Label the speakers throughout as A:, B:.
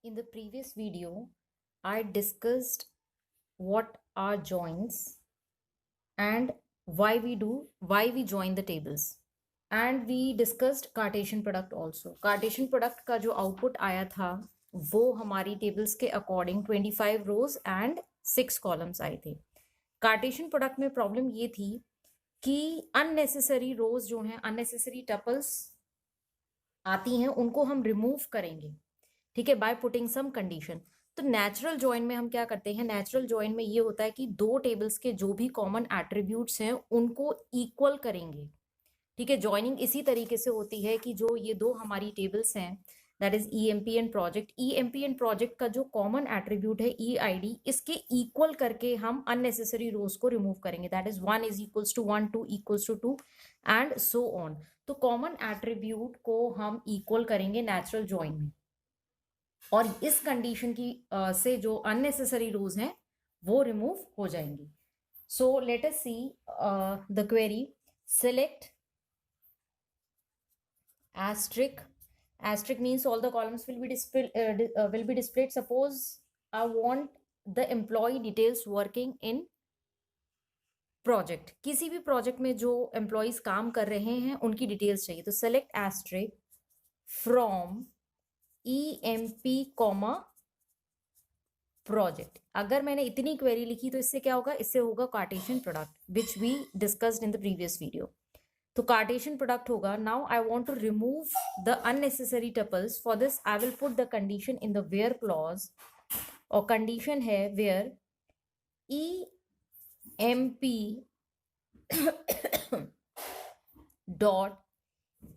A: In the previous video, I discussed what are joins and why we join the tables. And we discussed Cartesian product also. Cartesian product का जो output आया था वो हमारी tables के according 25 rows and 6 columns आए थे. Cartesian product में problem ये थी कि unnecessary rows जो हैं, unnecessary tuples आती हैं, उनको हम remove करेंगे, ठीक है, बाय पुटिंग सम कंडीशन. तो नेचुरल जॉइन में हम क्या करते हैं? नेचुरल जॉइन में ये होता है कि दो टेबल्स के जो भी कॉमन एट्रीब्यूट्स हैं उनको इक्वल करेंगे, ठीक है. जॉइनिंग इसी तरीके से होती है कि जो ये दो हमारी टेबल्स हैं, that is EMP and project. EMP and project का जो कॉमन एट्रीब्यूट है ईआईडी, इसके इक्वल करके हम अननेसेसरी रोज को रिमूव करेंगे. That is 1 is equals to 1, 2 equals to 2 and so on. तो कॉमन एट्रीब्यूट को हम इक्वल करेंगे नेचुरल जॉइन में, और इस कंडीशन की से जो अननेसेसरी रोज हैं वो रिमूव हो जाएंगी. So let us see the query. Select asterisk. Asterisk means all the columns will be displayed. Suppose I want the employee details working in project. किसी भी प्रोजेक्ट में जो एम्प्लॉयज काम कर रहे हैं उनकी डिटेल्स चाहिए. तो select asterisk from EMP comma project. अगर मैंने इतनी क्वेरी लिखी तो इससे क्या होगा? इससे होगा Cartesian product which we discussed in the previous video. तो कार्टेशियन प्रोडक्ट होगा. Now I want to remove the unnecessary tuples. For this I will put the condition in the where clause, और कंडीशन है where EMP dot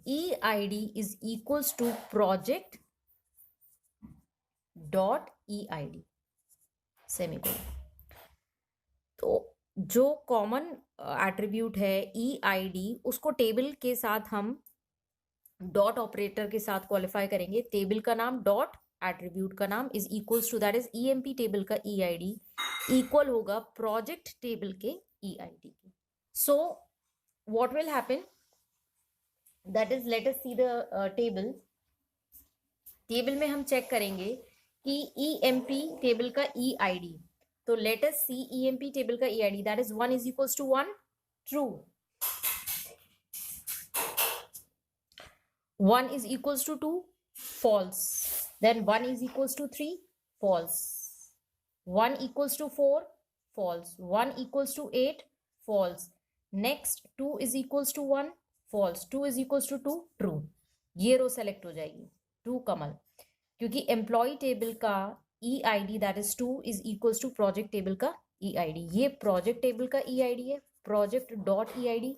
A: EID is equals to project dot EID semicolon. तो जो common attribute है EID, उसको table के साथ हम dot operator के साथ क्वालिफाई करेंगे. टेबल का नाम डॉट एट्रीब्यूट का नाम is equals to, that is EMP table का EID इक्वल होगा प्रोजेक्ट टेबल के EID के. So what will happen? That is, let us see the table. Table में हम चेक करेंगे कि EMP टेबल का EID. तो let us see EMP table का EID, that is 1 is equals to 1, true. 1 is equals to 2, false. Then 1 is equals to 3, false. 1 equals to 4, false. 1 equals to 8, false. Next 2 is equals to 1, false. 2 is equals to 2, true. ये रो select हो जाएगी, 2 कमल, क्योंकि employee table का EID that is 2 is equals to project table का EID. ये project table का EID है, प्रोजेक्ट डॉट EID,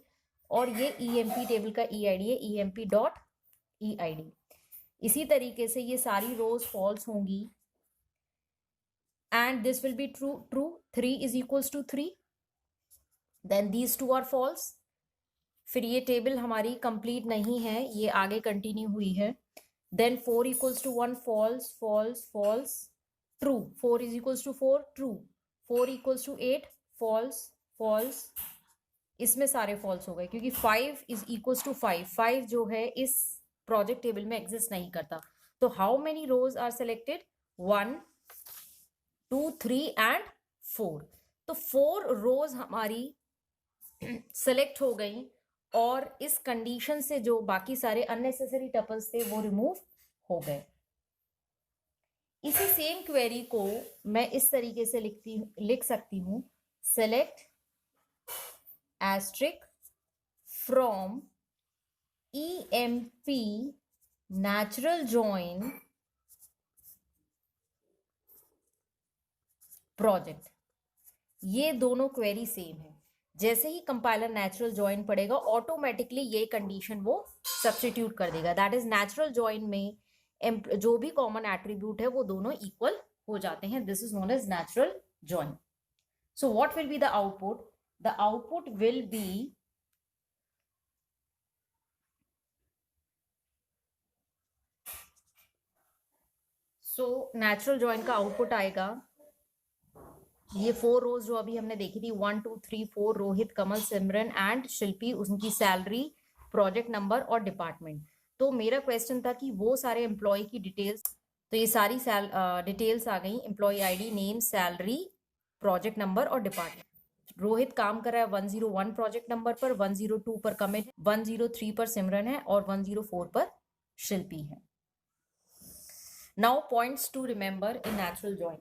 A: और ये EMP टेबल का EID है, EMP डॉट EID. इसी तरीके से ये सारी रोज फॉल्स होंगी and this will be true. 3 is equals to 3, then these 2 are false. फिर ये टेबल हमारी कंप्लीट नहीं है, ये आगे कंटिन्यू हुई है. Then 4 equals to 1, false false false, true. 4 is equals to 4, true. 4 equals to 8, false false. इसमें सारे फॉल्स हो गए क्योंकि 5 इज इक्वल्स टू 5. 5 जो है इस प्रोजेक्ट टेबल में एग्जिस्ट नहीं करता. तो how many rows are selected? 1, 2, 3 and 4. तो 4 रोज हमारी सेलेक्ट हो गई, और इस कंडीशन से जो बाकी सारे अननेसेसरी टपल्स थे वो रिमूव हो गए. इसी सेम क्वेरी को मैं इस तरीके से लिख सकती हूं. Select asterisk from EMP natural join project. ये दोनों क्वेरी सेम है. जैसे ही कंपाइलर नेचुरल जॉइन पढ़ेगा ऑटोमेटिकली ये कंडीशन वो सब्स्टिट्यूट कर देगा. दैट इज नेचुरल जॉइन में जो भी कॉमन एट्रीब्यूट है वो दोनों इक्वल हो जाते हैं. This is known as natural join. So what will be the output? The output will be natural join का आउटपुट आएगा. ये 4 रोज जो अभी हमने देखी थी, 1, 2, 3, 4, रोहित, कमल, सिमरन एंड शिल्पी, उनकी सैलरी, प्रोजेक्ट नंबर और डिपार्टमेंट. तो मेरा क्वेश्चन था कि वो सारे एम्प्लॉय की डिटेल्स तो ये सारी डिटेल्स आ गई, employee ID, name, salary, project number और डिपार्टमेंट। रोहित काम कर रहा है 101 प्रोजेक्ट नंबर पर, 102 पर कमित है, 103 पर सिमरन है और 104 पर शिल्पी है। Now points to remember in natural join.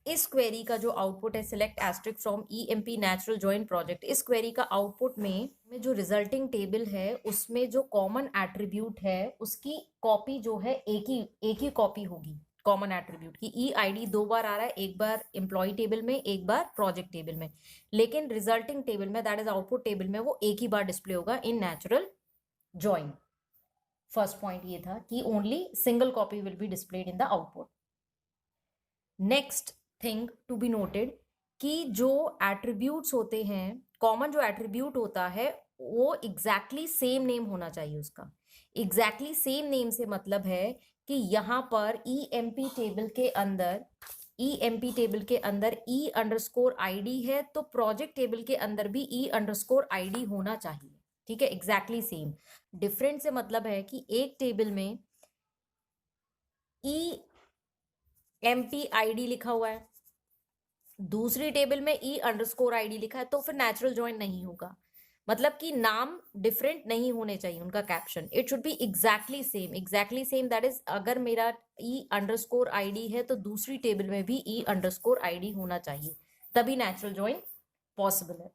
A: इस क्वेरी का जो आउटपुट है, select asterisk from EMP natural join project, इस क्वेरी का आउटपुट में जो रिजल्टिंग टेबल है उसमें जो कॉमन एट्रीब्यूट है उसकी कॉपी जो है एक ही कॉपी होगी कॉमन एट्रीब्यूट की। ई आई डी 2 बार आ रहा है, एक बार एम्प्लॉय टेबल में, एक बार प्रोजेक्ट टेबल में, लेकिन रिजल्टिंग टेबल में, दैट इज आउटपुट टेबल में, वो एक ही बार डिस्प्ले होगा in natural join. First point ये था कि only single copy will be displayed in the output. Next thing to be noted कि जो एट्रीब्यूट्स होते हैं, कॉमन जो एट्रीब्यूट होता है वो एग्जैक्टली सेम नेम होना चाहिए उसका। एग्जैक्टली सेम नेम से मतलब है कि यहाँ पर ईएमपी टेबल के अंदर ई अंडरस्कोर आईडी है तो प्रोजेक्ट टेबल के अंदर भी ई अंडरस्कोर आईडी होना चाहिए। ठीक है, एग्जैक्टली सेम। डिफरेंट से मतलब है कि एक टेबल में ई एमपी आईडी लिखा हुआ है, दूसरी टेबल में ई अंडरस्कोर आईडी लिखा है, तो फिर नेचुरल ज्वाइन नहीं होगा। मतलब कि नाम डिफरेंट नहीं होने चाहिए उनका caption, it should be exactly same. That is अगर मेरा ई अंडरस्कोर आईडी है तो दूसरी टेबल में भी ई अंडरस्कोर आईडी होना चाहिए, तभी नेचुरल ज्वाइन पॉसिबल है।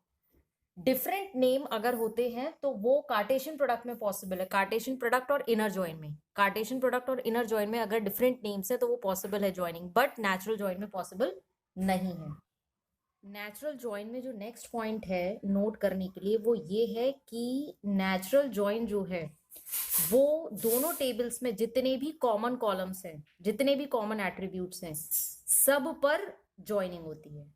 A: डिफरेंट नेम अगर होते हैं तो वो कार्टेशियन प्रोडक्ट में पॉसिबल है, कार्टेशियन प्रोडक्ट और इनर ज्वाइन में। कार्टेशियन प्रोडक्ट और इनर ज्वाइन में अगर डिफरेंट नेम्स है तो वो पॉसिबल है ज्वाइनिंग, बट नेचुरल ज्वाइन में पॉसिबल नहीं है। नेचुरल ज्वाइन में जो नेक्स्ट पॉइंट है नोट करने के लिए वो ये है कि नेचुरल ज्वाइन जो है वो दोनों टेबल्स में जितने भी कॉमन कॉलम्स हैं, जितने भी कॉमन एट्रीब्यूट्स हैं, सब पर ज्वाइनिंग होती है।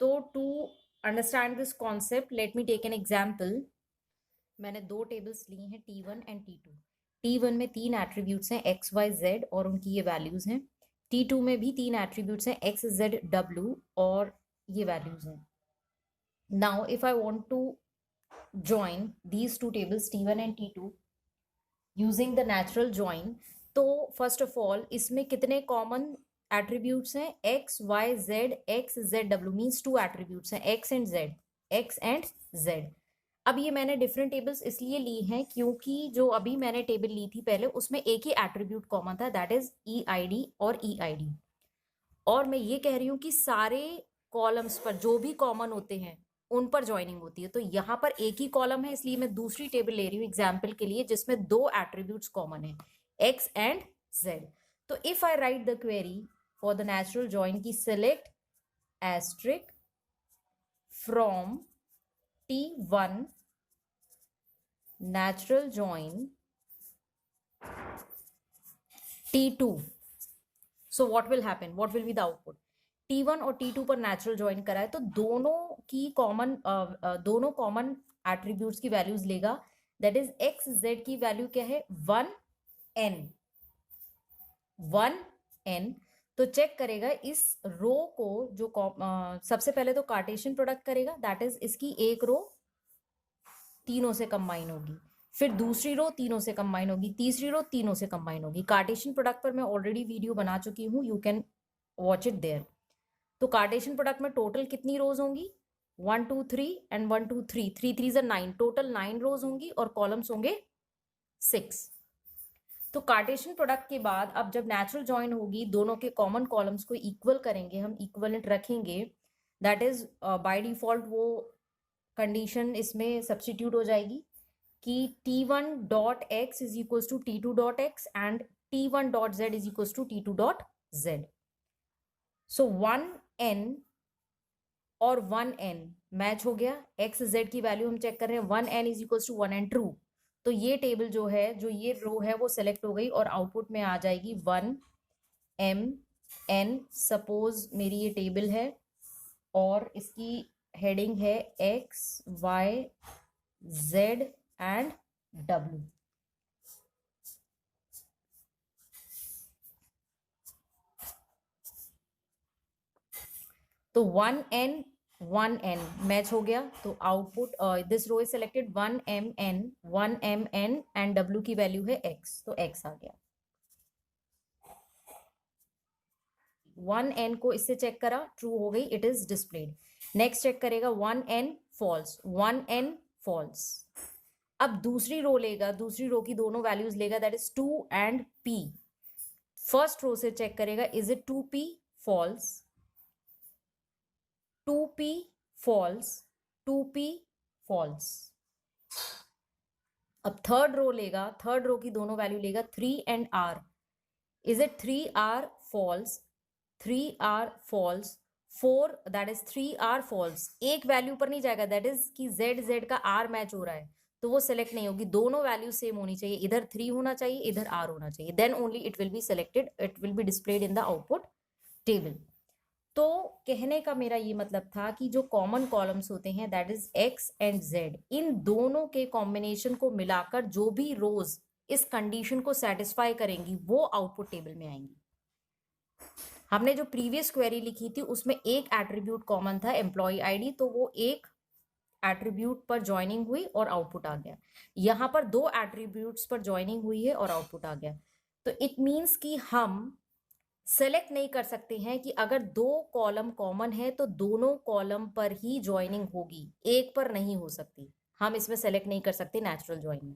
A: तो to understand this concept let me take an example. मैंने दो टेबल्स ली हैं T1 एंड T2। T1 में 3 एट्रीब्यूट्स हैं X, Y, Z और उनकी ये वैल्यूज हैं। T2 में भी 3 एट्रीब्यूट्स हैं X, Z, W और ये वैल्यूज हैं। Now if I want to join these two tables T1 and T2 using the natural join, तो फर्स्ट ऑफ ऑल इसमें कितने कॉमन एट्रीब्यूट्स हैं? X, Y, Z, X, Z, W means 2 attributes हैं X and Z। अब ये मैंने different tables इसलिए ली हैं क्योंकि जो अभी मैंने टेबल ली थी पहले उसमें एक ही एट्रीब्यूट कॉमन था, दैट इज EID और EID। और मैं ये कह रही हूँ कि सारे कॉलम्स पर जो भी कॉमन होते हैं उन पर ज्वाइनिंग होती है। तो यहाँ पर एक ही कॉलम है इसलिए मैं दूसरी टेबल ले रही हूँ एग्जाम्पल के लिए जिसमें 2 एट्रीब्यूट्स कॉमन है X एंड Z। तो if I write the query for the natural join की select asterisk from T1 natural join T2, so what will happen, what will be the output? T1 और T2 पर natural join करा है तो दोनों common attributes की values लेगा, that is X, Z की वैल्यू क्या है 1n। तो चेक करेगा इस रो को जो सबसे पहले तो कार्टेशियन प्रोडक्ट करेगा, दैट इज इसकी एक रो तीनों से कंबाइन होगी, फिर दूसरी रो तीनों से कंबाइन होगी, तीसरी रो तीनों से कंबाइन होगी। कार्टेशियन प्रोडक्ट पर मैं ऑलरेडी वीडियो बना चुकी हूँ, you can watch it there. तो कार्टेशियन प्रोडक्ट में टोटल कितनी रोज होंगी? 1 2 3 एंड 1 2 3, 3 3 9, टोटल 9 रोज होंगी और कॉलम्स होंगे 6। तो कार्टेशियन प्रोडक्ट के बाद अब जब नेचुरल ज्वाइन होगी दोनों के कॉमन कॉलम्स को इक्वल करेंगे, हम इक्वलेंट रखेंगे, दैट इज बाय डिफॉल्ट वो कंडीशन इसमें सब्स्टिट्यूट हो जाएगी कि T1.x is equals to T2.x and T1.z is equals to T2.z। So 1n और 1n मैच हो गया। X, Z की वैल्यू हम चेक कर रहे हैं, 1n is equals to 1 and true. तो ये टेबल जो है, जो ये रो है वो सेलेक्ट हो गई और आउटपुट में आ जाएगी 1mn। सपोज मेरी ये टेबल है और इसकी हेडिंग है X, Y, Z and W। तो 1n मैच हो गया। तो output this row is selected 1mn and W की वैल्यू है X, तो X आ गया। 1n को इससे चेक करा, ट्रू हो गई, it is displayed. Next check करेगा 1n फॉल्स, 1n फॉल्स। अब दूसरी रो लेगा, दूसरी रो की दोनों वैल्यूज लेगा, that is 2 and p। First row से चेक करेगा, is it 2p false, 2p false, 2p false. अब थर्ड रो लेगा, थर्ड रो की दोनों वैल्यू लेगा, 3 and r, is it 3r false, 3r false, 4 that is 3r false. एक value पर नहीं जाएगा, दैट इज कि z का r मैच हो रहा है, तो वो सेलेक्ट नहीं होगी। दोनों वैल्यू सेम होनी चाहिए, इधर 3 होना चाहिए, इधर r होना चाहिए, then only it will be selected, it will be displayed in the output table. तो कहने का मेरा ये मतलब था कि जो कॉमन कॉलम्स होते हैं that is x and z, इन दोनों के कॉम्बिनेशन को मिलाकर जो भी रोज इस कंडीशन को सेटिस्फाई करेंगी वो आउटपुट टेबल में आएंगी। हमने जो प्रीवियस क्वेरी लिखी थी उसमें एक एट्रीब्यूट कॉमन था, एम्प्लॉय आईडी, तो वो एक एट्रीब्यूट पर ज्वाइनिंग हुई और आउटपुट आ गया। यहां पर दो एट्रीब्यूट्स पर ज्वाइनिंग हुई है और आउटपुट आ गया। तो इट मीन्स कि हम सेलेक्ट नहीं कर सकते हैं कि अगर दो कॉलम कॉमन है तो दोनों कॉलम पर ही ज्वाइनिंग होगी, एक पर नहीं हो सकती। हम इसमें सेलेक्ट नहीं कर सकते नेचुरल ज्वाइन में।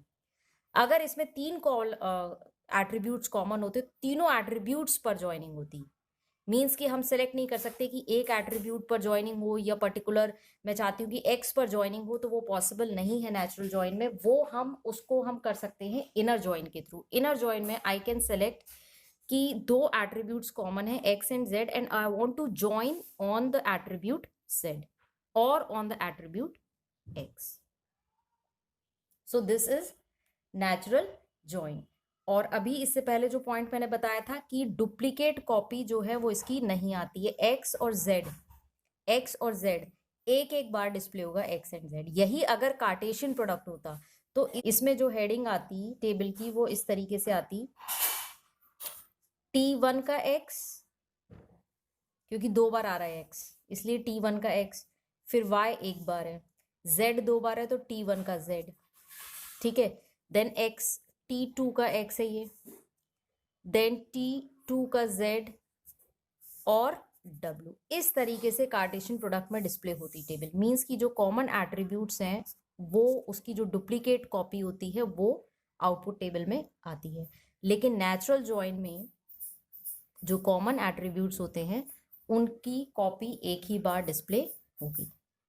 A: अगर इसमें तीन एट्रीब्यूट्स कॉमन होते, तीनों एट्रीब्यूट्स पर ज्वाइनिंग होती, मीन्स कि हम सेलेक्ट नहीं कर सकते कि एक एट्रीब्यूट पर ज्वाइनिंग हो या पर्टिकुलर मैं चाहती हूँ कि एक्स पर ज्वाइनिंग हो, तो वो पॉसिबल नहीं है नेचुरल ज्वाइन में। वो उसको हम कर सकते हैं इनर ज्वाइन के थ्रू। इनर ज्वाइन में आई कैन सेलेक्ट कि दो एट्रीब्यूट्स कॉमन है X and Z, and I want to join on the attribute Z और on the attribute X. So this is natural join. और अभी इससे पहले जो पॉइंट मैंने बताया था कि डुप्लीकेट कॉपी जो है वो इसकी नहीं आती है। एक्स और जेड एक एक बार डिस्प्ले होगा, एक्स एंड जेड। यही अगर कार्टेशियन प्रोडक्ट होता तो इसमें जो हेडिंग आती टेबल की वो इस तरीके से आती, T1 का x, क्योंकि दो बार आ रहा है x इसलिए T1 का x, फिर y एक बार है, z दो बार है तो T1 का z, ठीक है। देन x, T2 का x है ये, देन T2 का z और w। इस तरीके से कार्टेशियन प्रोडक्ट में डिस्प्ले होती टेबल। मींस की जो कॉमन एट्रीब्यूट्स हैं वो उसकी जो डुप्लीकेट कॉपी होती है वो आउटपुट टेबल में आती है। लेकिन नेचुरल ज्वाइन में जो कॉमन एट्रीब्यूट्स होते हैं उनकी कॉपी एक ही बार डिस्प्ले होगी।